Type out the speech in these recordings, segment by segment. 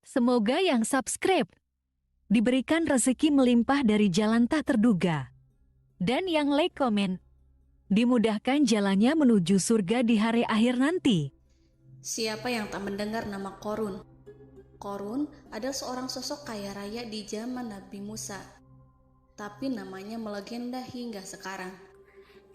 Semoga yang subscribe diberikan rezeki melimpah dari jalan tak terduga. Dan yang like komen, dimudahkan jalannya menuju surga di hari akhir nanti. Siapa yang tak mendengar nama Qorun? Qorun adalah seorang sosok kaya raya di zaman Nabi Musa, tapi namanya melegenda hingga sekarang.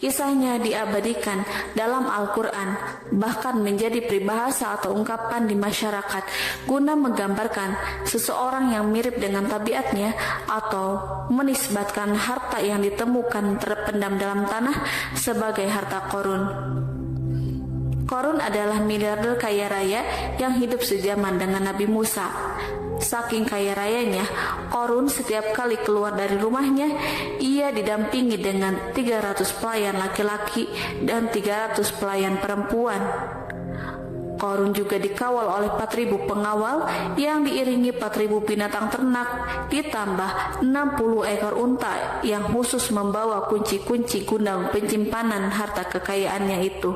Kisahnya diabadikan dalam Al-Quran, bahkan menjadi peribahasa atau ungkapan di masyarakat guna menggambarkan seseorang yang mirip dengan tabiatnya atau menisbatkan harta yang ditemukan terpendam dalam tanah sebagai harta Qorun. Qorun adalah miliarder kaya raya yang hidup sejaman dengan Nabi Musa. Saking kaya rayanya, Qorun setiap kali keluar dari rumahnya, ia didampingi dengan 300 pelayan laki-laki dan 300 pelayan perempuan. Qorun juga dikawal oleh 4.000 pengawal yang diiringi 4.000 binatang ternak, ditambah 60 ekor unta yang khusus membawa kunci-kunci gudang penyimpanan harta kekayaannya itu.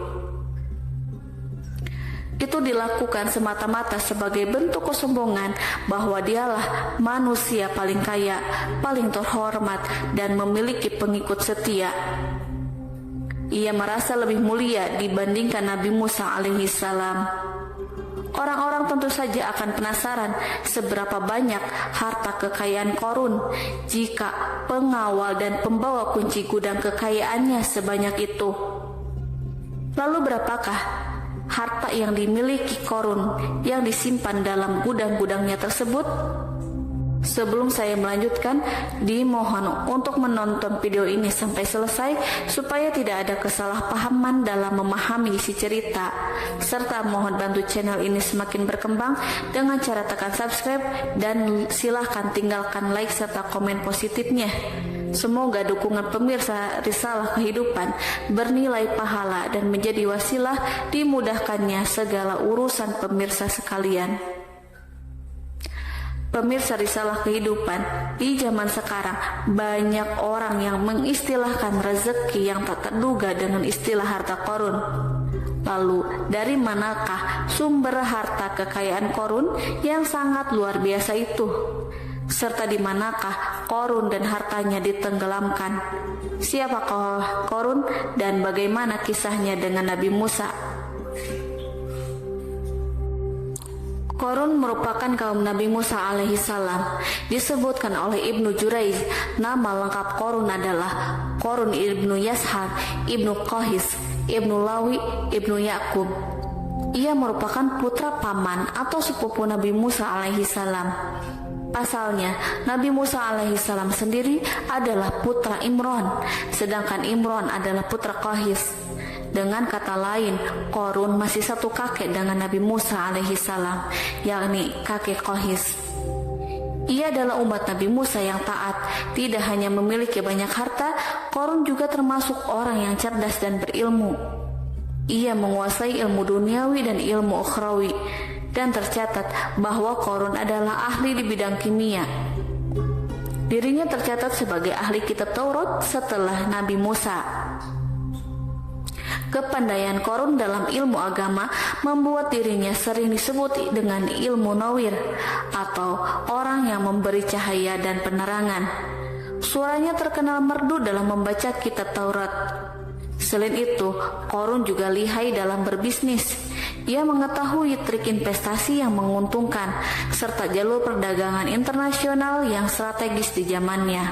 Itu dilakukan semata-mata sebagai bentuk kesombongan bahwa dialah manusia paling kaya, paling terhormat, dan memiliki pengikut setia. Ia merasa lebih mulia dibandingkan Nabi Musa alaihissalam. Orang-orang tentu saja akan penasaran seberapa banyak harta kekayaan Qorun jika pengawal dan pembawa kunci gudang kekayaannya sebanyak itu. Lalu berapakah harta yang dimiliki Qorun yang disimpan dalam gudang-gudangnya tersebut? Sebelum saya melanjutkan, dimohon untuk menonton video ini sampai selesai supaya tidak ada kesalahpahaman dalam memahami isi cerita, serta mohon bantu channel ini semakin berkembang dengan cara tekan subscribe dan silahkan tinggalkan like serta komen positifnya. Semoga dukungan pemirsa Risalah Kehidupan bernilai pahala dan menjadi wasilah dimudahkannya segala urusan pemirsa sekalian. Pemirsa Risalah Kehidupan, di zaman sekarang banyak orang yang mengistilahkan rezeki yang tak terduga dengan istilah harta Qorun. Lalu, dari manakah sumber harta kekayaan Qorun yang sangat luar biasa itu? Serta di manakah Qorun dan hartanya ditenggelamkan? Siapakah Qorun dan bagaimana kisahnya dengan Nabi Musa? Qorun merupakan kaum Nabi Musa alaihissalam. Disebutkan oleh Ibnu Jurayj, nama lengkap Qorun adalah Qorun ibnu Yashar, ibnu Qahis, ibnu Lawi, ibnu Yakub. Ia merupakan putra paman atau sepupu Nabi Musa alaihissalam. Pasalnya, Nabi Musa alaihissalam sendiri adalah putra Imron, sedangkan Imron adalah putra Qahis. Dengan kata lain, Qorun masih satu kakek dengan Nabi Musa alaihissalam, yakni kakek Qahis. Ia adalah umat Nabi Musa yang taat. Tidak hanya memiliki banyak harta, Qorun juga termasuk orang yang cerdas dan berilmu. Ia menguasai ilmu duniawi dan ilmu ukhrawi, dan tercatat bahwa Qorun adalah ahli di bidang kimia. Dirinya tercatat sebagai ahli kitab Taurat setelah Nabi Musa. Kepandaian Qorun dalam ilmu agama membuat dirinya sering disebut dengan ilmu nawir atau orang yang memberi cahaya dan penerangan. Suaranya terkenal merdu dalam membaca kitab Taurat. Selain itu, Qorun juga lihai dalam berbisnis. Ia mengetahui trik investasi yang menguntungkan serta jalur perdagangan internasional yang strategis di zamannya.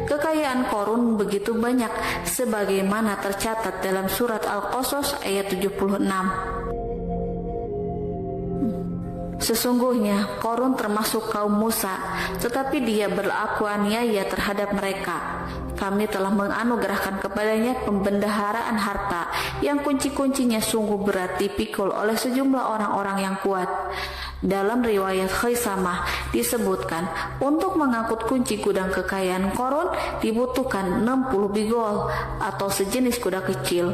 Kekayaan Qorun begitu banyak sebagaimana tercatat dalam surat Al-Qasas ayat 76. Sesungguhnya Qorun termasuk kaum Musa, tetapi dia berlaku aniaya terhadap mereka. Kami telah menganugerahkan kepadanya pembendaharaan harta yang kunci-kuncinya sungguh berat dipikul oleh sejumlah orang-orang yang kuat. Dalam riwayat Khaisamah disebutkan, untuk mengangkut kunci gudang kekayaan Qorun dibutuhkan 60 bigol atau sejenis kuda kecil.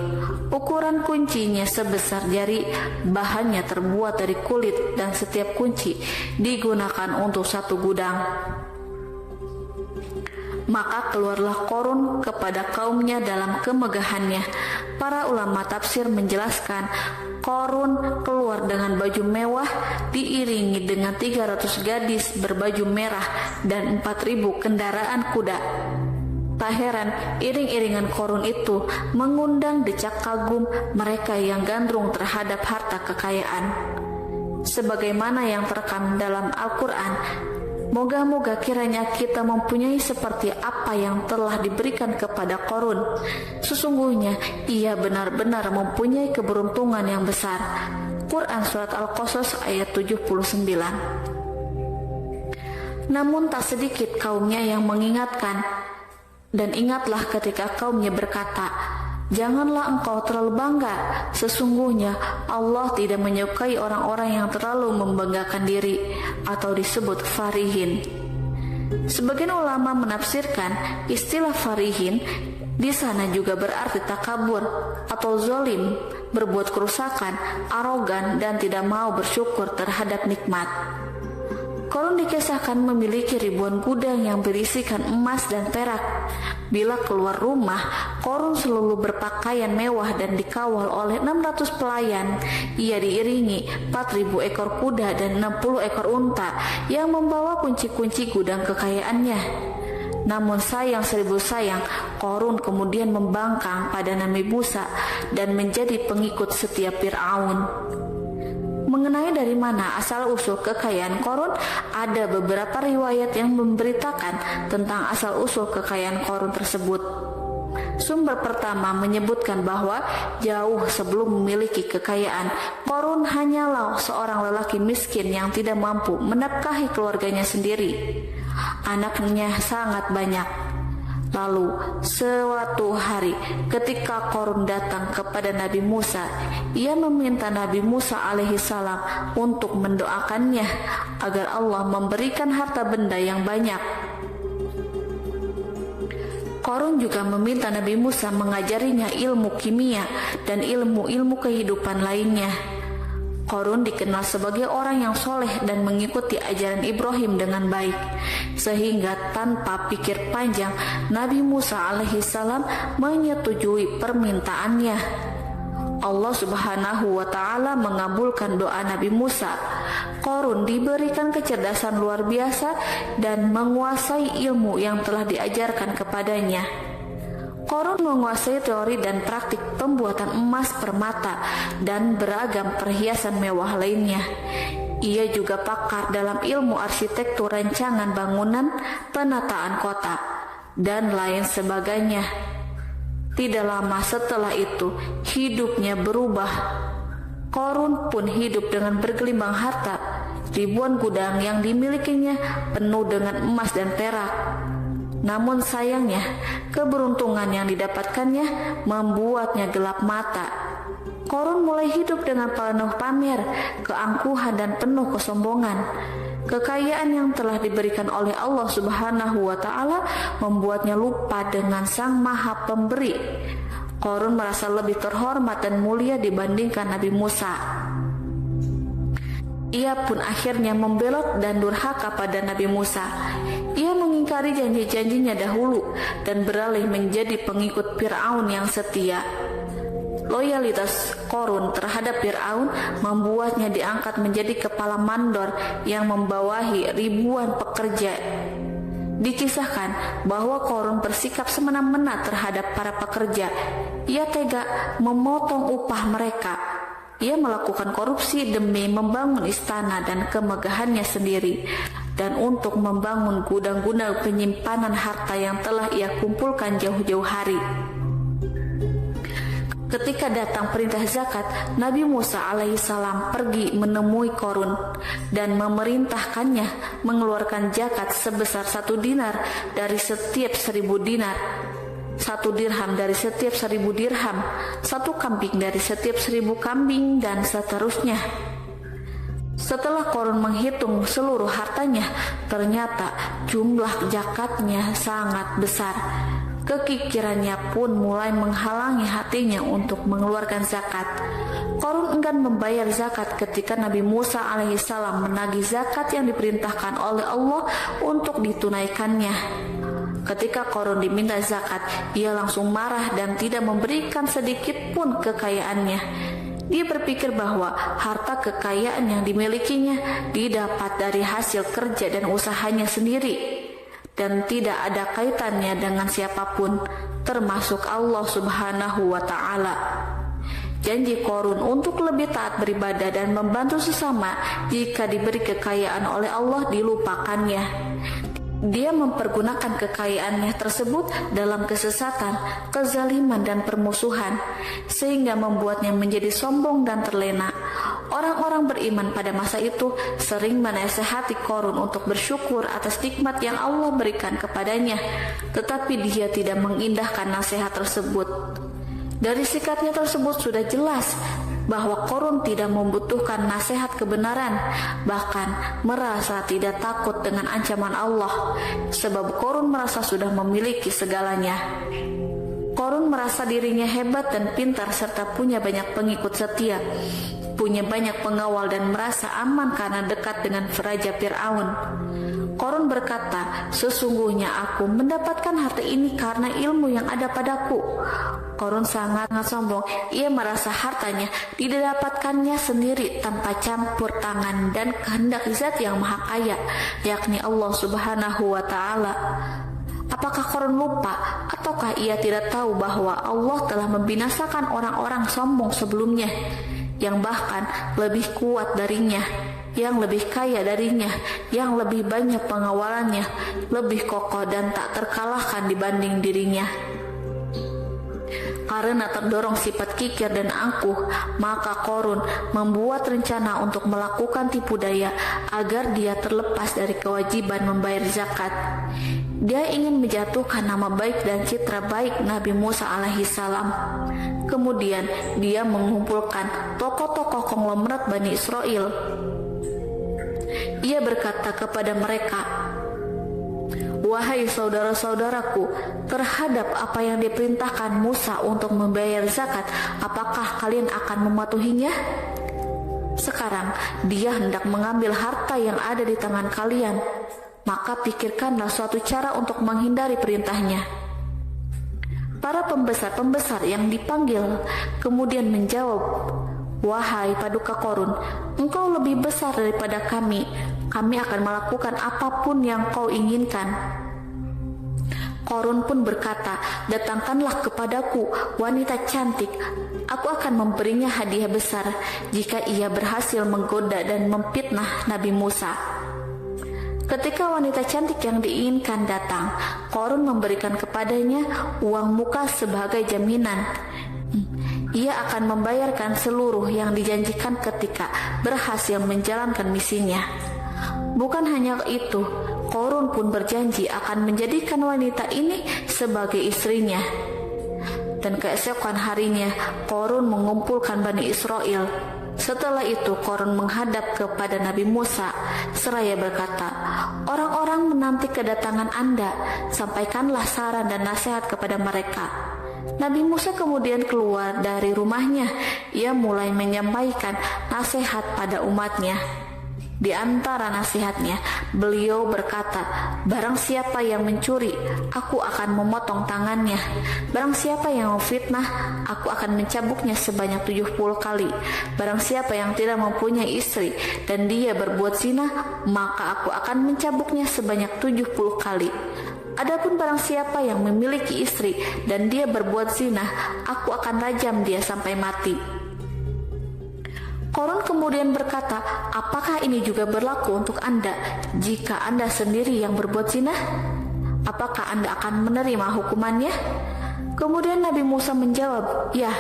Ukuran kuncinya sebesar jari, bahannya terbuat dari kulit dan setiap kunci digunakan untuk satu gudang. Maka keluarlah Korun kepada kaumnya dalam kemegahannya. Para ulama tafsir menjelaskan, Korun keluar dengan baju mewah, diiringi dengan 300 gadis berbaju merah dan 4.000 kendaraan kuda. Tak heran, iring-iringan Korun itu mengundang decak kagum mereka yang gandrung terhadap harta kekayaan. Sebagaimana yang terekam dalam Al-Quran, moga-moga kiranya kita mempunyai seperti apa yang telah diberikan kepada Korun. Sesungguhnya ia benar-benar mempunyai keberuntungan yang besar. Quran Surat Al-Qasas ayat 79. Namun tak sedikit kaumnya yang mengingatkan, dan ingatlah ketika kaumnya berkata, janganlah engkau terlalu bangga. Sesungguhnya Allah tidak menyukai orang-orang yang terlalu membanggakan diri atau disebut farihin. Sebagian ulama menafsirkan istilah farihin di sana juga berarti takabur atau zolim, berbuat kerusakan, arogan, dan tidak mau bersyukur terhadap nikmat. Korun dikisahkan memiliki ribuan gudang yang berisikan emas dan perak. Bila keluar rumah, Korun selalu berpakaian mewah dan dikawal oleh 600 pelayan. Ia diiringi 4.000 ekor kuda dan 60 ekor unta yang membawa kunci-kunci gudang kekayaannya. Namun sayang seribu sayang, Korun kemudian membangkang pada Nabi Musa dan menjadi pengikut setia Fir'aun. Mengenai dari mana asal-usul kekayaan Korun, ada beberapa riwayat yang memberitakan tentang asal-usul kekayaan Korun tersebut. Sumber pertama menyebutkan bahwa jauh sebelum memiliki kekayaan, Korun hanyalah seorang lelaki miskin yang tidak mampu menafkahi keluarganya sendiri. Anaknya sangat banyak. Lalu suatu hari ketika Korun datang kepada Nabi Musa, ia meminta Nabi Musa alaihissalam untuk mendoakannya agar Allah memberikan harta benda yang banyak. Korun juga meminta Nabi Musa mengajarinya ilmu kimia dan ilmu-ilmu kehidupan lainnya. Korun dikenal sebagai orang yang soleh dan mengikuti ajaran Ibrahim dengan baik, sehingga tanpa pikir panjang Nabi Musa alaihissalam menyetujui permintaannya. Allah Subhanahu wa Ta'ala mengabulkan doa Nabi Musa. Korun diberikan kecerdasan luar biasa dan menguasai ilmu yang telah diajarkan kepadanya. Korun menguasai teori dan praktik pembuatan emas permata dan beragam perhiasan mewah lainnya. Ia juga pakar dalam ilmu arsitektur rancangan bangunan, penataan kota, dan lain sebagainya. Tidak lama setelah itu, hidupnya berubah. Korun pun hidup dengan bergelimbang harta. Ribuan gudang yang dimilikinya penuh dengan emas dan perak. Namun sayangnya, keberuntungan yang didapatkannya membuatnya gelap mata. Korun mulai hidup dengan penuh pamer, keangkuhan, dan penuh kesombongan. Kekayaan yang telah diberikan oleh Allah Subhanahu wa Ta'ala membuatnya lupa dengan Sang Maha Pemberi. Korun merasa lebih terhormat dan mulia dibandingkan Nabi Musa. Ia pun akhirnya membelot dan durhaka pada Nabi Musa. Ia mengingkari janji-janjinya dahulu dan beralih menjadi pengikut Fir'aun yang setia. Loyalitas Korun terhadap Fir'aun membuatnya diangkat menjadi kepala mandor yang membawahi ribuan pekerja. Dikisahkan bahwa Korun bersikap semena-mena terhadap para pekerja. Ia tega memotong upah mereka. Ia melakukan korupsi demi membangun istana dan kemegahannya sendiri, dan untuk membangun gudang-gudang penyimpanan harta yang telah ia kumpulkan jauh-jauh hari. Ketika datang perintah zakat, Nabi Musa alaihissalam pergi menemui Korun dan memerintahkannya mengeluarkan zakat sebesar 1 dinar dari setiap 1000 dinar, 1 dirham dari setiap 1000 dirham, 1 kambing dari setiap 1000 kambing, dan seterusnya. Setelah Korun menghitung seluruh hartanya, ternyata jumlah zakatnya sangat besar. Kekikirannya pun mulai menghalangi hatinya untuk mengeluarkan zakat. Korun enggan membayar zakat ketika Nabi Musa alaihissalam menagih zakat yang diperintahkan oleh Allah untuk ditunaikannya. Ketika Qarun diminta zakat, ia langsung marah dan tidak memberikan sedikit pun kekayaannya. Dia berpikir bahwa harta kekayaan yang dimilikinya didapat dari hasil kerja dan usahanya sendiri, dan tidak ada kaitannya dengan siapapun, termasuk Allah Subhanahu wa Ta'ala. Janji Qarun untuk lebih taat beribadah dan membantu sesama jika diberi kekayaan oleh Allah dilupakannya. Dia mempergunakan kekayaannya tersebut dalam kesesatan, kezaliman, dan permusuhan, sehingga membuatnya menjadi sombong dan terlena. Orang-orang beriman pada masa itu sering menasehati Qarun untuk bersyukur atas nikmat yang Allah berikan kepadanya, tetapi dia tidak mengindahkan nasihat tersebut. Dari sikapnya tersebut sudah jelas bahwa Qarun tidak membutuhkan nasihat kebenaran, bahkan merasa tidak takut dengan ancaman Allah, sebab Qarun merasa sudah memiliki segalanya. Qarun merasa dirinya hebat dan pintar serta punya banyak pengikut setia, punya banyak pengawal dan merasa aman karena dekat dengan Raja Fir'aun. Qarun berkata, "Sesungguhnya aku mendapatkan harta ini karena ilmu yang ada padaku." Qarun sangat sombong. Ia merasa hartanya didapatkannya sendiri tanpa campur tangan dan kehendak Zat yang Maha Kaya, yakni Allah Subhanahu wa Ta'ala. Apakah Qarun lupa ataukah ia tidak tahu bahwa Allah telah membinasakan orang-orang sombong sebelumnya, yang bahkan lebih kuat darinya, yang lebih kaya darinya, yang lebih banyak pengawalannya, lebih kokoh dan tak terkalahkan dibanding dirinya? Karena terdorong sifat kikir dan angkuh, maka Qarun membuat rencana untuk melakukan tipu daya agar dia terlepas dari kewajiban membayar zakat. Dia ingin menjatuhkan nama baik dan citra baik Nabi Musa alaihissalam. Kemudian dia mengumpulkan tokoh-tokoh konglomerat Bani Israel. Ia berkata kepada mereka, "Wahai saudara-saudaraku, terhadap apa yang diperintahkan Musa untuk membayar zakat, apakah kalian akan mematuhinya? Sekarang dia hendak mengambil harta yang ada di tangan kalian, maka pikirkanlah suatu cara untuk menghindari perintahnya." Para pembesar-pembesar yang dipanggil kemudian menjawab, "Wahai paduka Qarun, engkau lebih besar daripada kami. Kami akan melakukan apapun yang kau inginkan." Qarun pun berkata, "Datangkanlah kepadaku wanita cantik. Aku akan memberinya hadiah besar jika ia berhasil menggoda dan memfitnah Nabi Musa." Ketika wanita cantik yang diinginkan datang, Qarun memberikan kepadanya uang muka sebagai jaminan. Ia akan membayarkan seluruh yang dijanjikan ketika berhasil menjalankan misinya. Bukan hanya itu, Qarun pun berjanji akan menjadikan wanita ini sebagai istrinya. Dan keesokan harinya, Qarun mengumpulkan Bani Israel. Setelah itu, Qarun menghadap kepada Nabi Musa seraya berkata, "Orang-orang menanti kedatangan Anda, sampaikanlah saran dan nasihat kepada mereka." Nabi Musa kemudian keluar dari rumahnya. Ia mulai menyampaikan nasihat pada umatnya. Di antara nasihatnya, beliau berkata, "Barang siapa yang mencuri, aku akan memotong tangannya. Barang siapa yang memfitnah, aku akan mencambuknya sebanyak 70 kali. Barang siapa yang tidak mempunyai istri dan dia berbuat zina, maka aku akan mencambuknya sebanyak 70 kali. Adapun barang siapa yang memiliki istri dan dia berbuat zina, aku akan rajam dia sampai mati." Qarun kemudian berkata, "Apakah ini juga berlaku untuk Anda jika Anda sendiri yang berbuat zina? Apakah Anda akan menerima hukumannya?" Kemudian Nabi Musa menjawab, "Ya,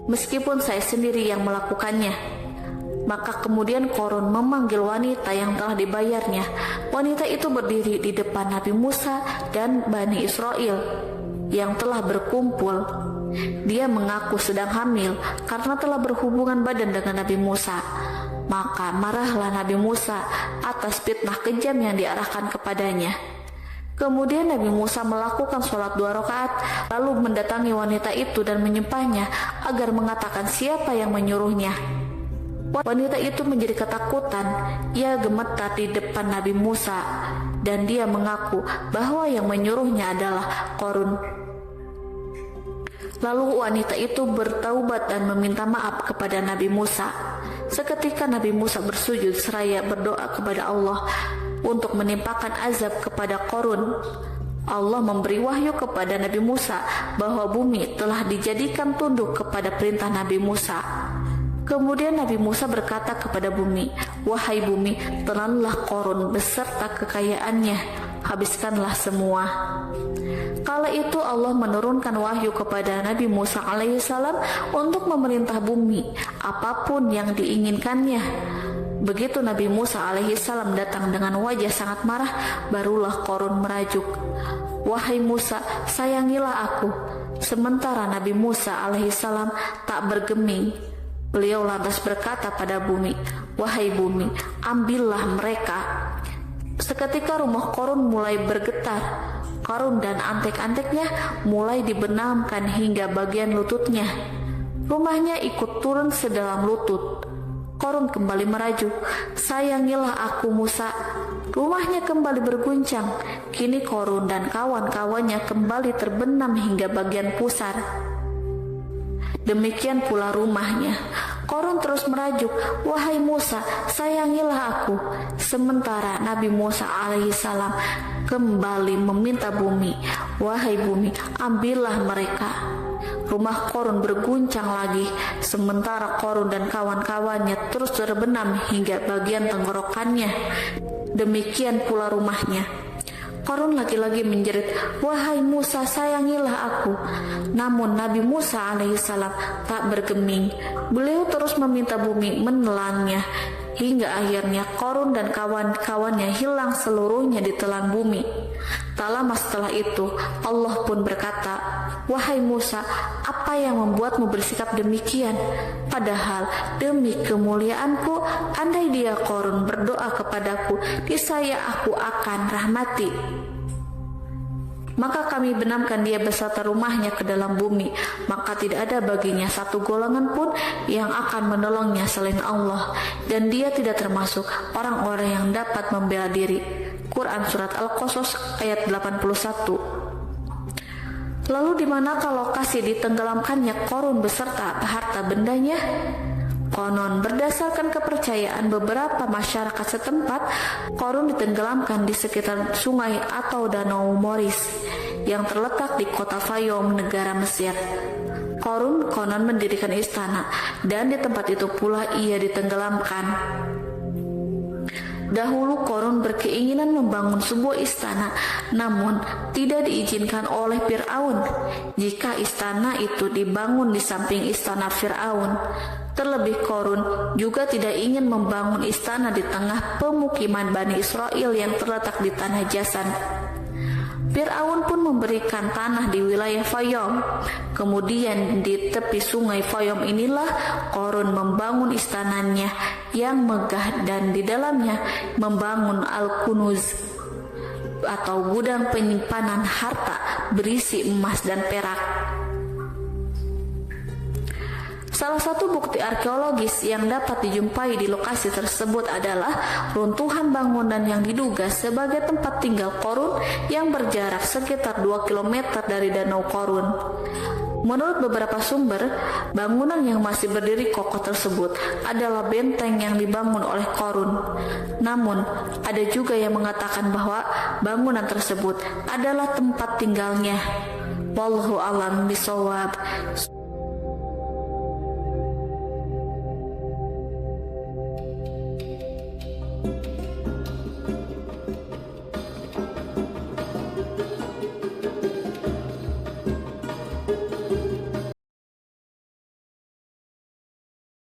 meskipun saya sendiri yang melakukannya." Maka kemudian Qarun memanggil wanita yang telah dibayarnya. Wanita itu berdiri di depan Nabi Musa dan Bani Israel yang telah berkumpul. Dia mengaku sedang hamil karena telah berhubungan badan dengan Nabi Musa. Maka marahlah Nabi Musa atas fitnah kejam yang diarahkan kepadanya. Kemudian Nabi Musa melakukan sholat 2 rakaat, lalu mendatangi wanita itu dan menyumpahnya agar mengatakan siapa yang menyuruhnya. Wanita itu menjadi ketakutan. Ia gemetar di depan Nabi Musa. dan dia mengaku bahwa yang menyuruhnya adalah Qarun. Lalu wanita itu bertaubat dan meminta maaf kepada Nabi Musa. Seketika Nabi Musa bersujud seraya berdoa kepada Allah untuk menimpakan azab kepada Qarun. Allah memberi wahyu kepada Nabi Musa bahwa bumi telah dijadikan tunduk kepada perintah Nabi Musa. Kemudian Nabi Musa berkata kepada bumi, "Wahai bumi, telanlah Qarun beserta kekayaannya, habiskanlah semua." Kala itu Allah menurunkan wahyu kepada Nabi Musa alaihissalam untuk memerintah bumi apapun yang diinginkannya. Begitu Nabi Musa alaihissalam datang dengan wajah sangat marah, barulah Qarun merajuk, "Wahai Musa, sayangilah aku." Sementara Nabi Musa alaihissalam tak bergeming. Beliau lantas berkata pada bumi, "Wahai bumi, ambillah mereka." Seketika rumah Qarun mulai bergetar. Qarun dan antek-anteknya mulai dibenamkan hingga bagian lututnya. Rumahnya ikut turun sedalam lutut. Qarun kembali merajuk, "Sayangilah aku Musa." Rumahnya kembali berguncang. Kini Qarun dan kawan-kawannya kembali terbenam hingga bagian pusar. Demikian pula rumahnya. Qarun terus merajuk, "Wahai Musa, sayangilah aku." Sementara Nabi Musa alaihissalam kembali meminta bumi, "Wahai bumi, ambillah mereka." Rumah Qarun berguncang lagi, sementara Qarun dan kawan-kawannya terus terbenam hingga bagian tenggorokannya. Demikian pula rumahnya. Qarun lagi-lagi menjerit, "Wahai Musa, sayangilah aku." Namun Nabi Musa alaihissalam tak bergeming. Beliau terus meminta bumi menelannya, hingga akhirnya Qarun dan kawan-kawannya hilang seluruhnya di telan bumi. Tak lama setelah itu Allah pun berkata, "Wahai Musa, apa yang membuatmu bersikap demikian? Padahal demi kemuliaanku, andai dia Qarun berdoa kepadaku, niscaya aku akan rahmati. Maka kami benamkan dia beserta rumahnya ke dalam bumi, maka tidak ada baginya satu golongan pun yang akan menolongnya selain Allah, dan dia tidak termasuk orang-orang yang dapat membela diri." Quran Surat Al-Qasas ayat 81. Lalu di manakah lokasi ditenggelamkannya Qarun beserta harta bendanya? Konon berdasarkan kepercayaan beberapa masyarakat setempat, Qarun ditenggelamkan di sekitar sungai atau danau Moris yang terletak di kota Fayum, negara Mesir. Qarun konon mendirikan istana dan di tempat itu pula ia ditenggelamkan. Dahulu Qarun berkeinginan membangun sebuah istana, namun tidak diizinkan oleh Fir'aun. Jika istana itu dibangun di samping istana Fir'aun, terlebih Qarun juga tidak ingin membangun istana di tengah pemukiman Bani Israel yang terletak di tanah Jasan. Fir'aun pun memberikan tanah di wilayah Fayum. Kemudian di tepi sungai Fayum inilah Qarun membangun istananya yang megah, dan di dalamnya membangun Al-Kunuz atau gudang penyimpanan harta berisi emas dan perak. Salah satu bukti arkeologis yang dapat dijumpai di lokasi tersebut adalah runtuhan bangunan yang diduga sebagai tempat tinggal Qarun yang berjarak sekitar 2 km dari Danau Qarun. Menurut beberapa sumber, bangunan yang masih berdiri kokoh tersebut adalah benteng yang dibangun oleh Qarun. Namun, ada juga yang mengatakan bahwa bangunan tersebut adalah tempat tinggalnya. Wallahu a'lam bishawab.